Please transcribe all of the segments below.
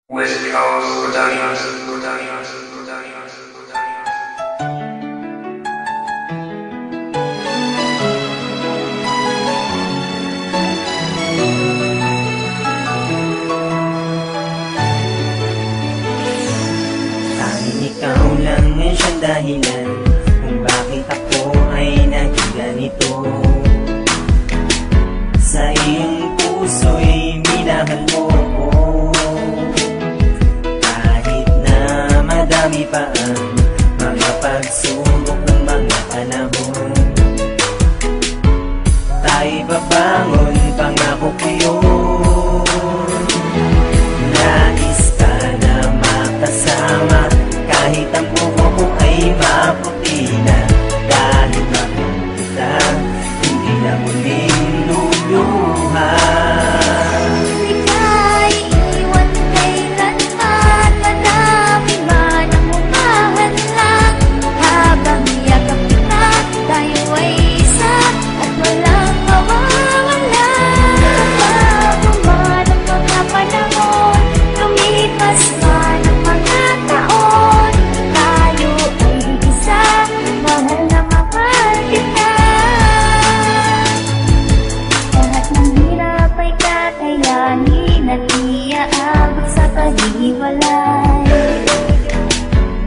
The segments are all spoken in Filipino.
West Coast Productions. Tanging ikaw lang ang siyang dahilan kung bakit ako ay naging ganito. Sa iyong puso'y minahal mo ko, kahit na madami pa ang mga pagsubok ng mga panahon. Tayo'y babangon, pangako ko yun. Nais ka na makasama, kahit ang buho ko ay maputi na. Dahil mahal kita, hindi na muling luluha. Ika'y iwan kailanman, madami man ang humahadlang. Habang yakap kita, tayo ay isa at walang mawawala. Bago man ang mga panahon, lumipas man ang mga taon, tayo ay isa, mahal na mahal kita. Lahat ng hirap ay kakayanin at iaabot sa paghiwalay.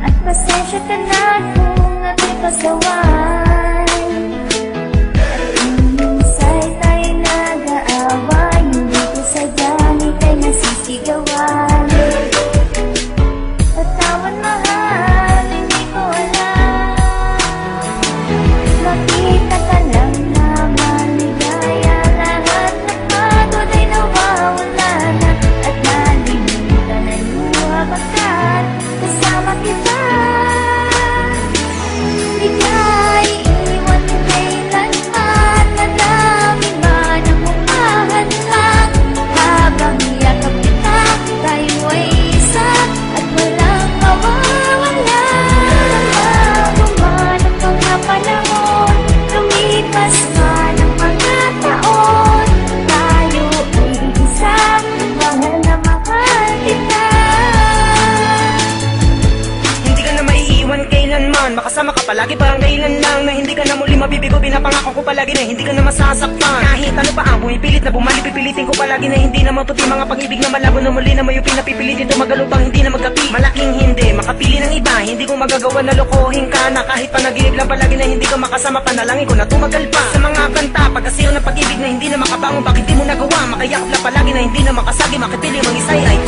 At pasensya ka na kung ako'y pasaway. At kung minsa'y tayo nag-aaway, hindi ko sadyang ika'y nasisigawan. Patawan mahal, hindi ko alam. Makita ka lang na maligaya, lahat ng pagod ay nawawala na. At nalimutan na luha pagkat kasama kita. Ika'y iwan kailanman, madami man ang humahadlang. Habang yakap kita, tayo ay isa at walang mawawala. Bago man ang mga panahon, lumipas man ang mga taon, tayo ay isa, mahal na mahal kita. Hindi ka na maiiwan kailanman, makasama ka palagi parang kailan lang. Na hindi ka na muli mabibigo, pinapangako ko palagi na hindi ka na masasaktan. Kahit ano pa ang pumipilit na bumalik, pipilitin ko palagi na hindi na maputi. Mga pag-ibig na malabo na muli na mayo pinapipilitin tumagalupang hindi na magkapi. Malaking hindi, makapili ng iba, hindi ko magagawa na lokohin ka na. Kahit panaginip lang palagi na hindi ka makasama, panalangin ko na tumagal pa. Sa mga kanta, pagkasiyaw ng pag-ibig na hindi na makabangon, bakit di mo nagawa? Makayakap lang palagi na hindi na makasagi, makipili mang isa'y ay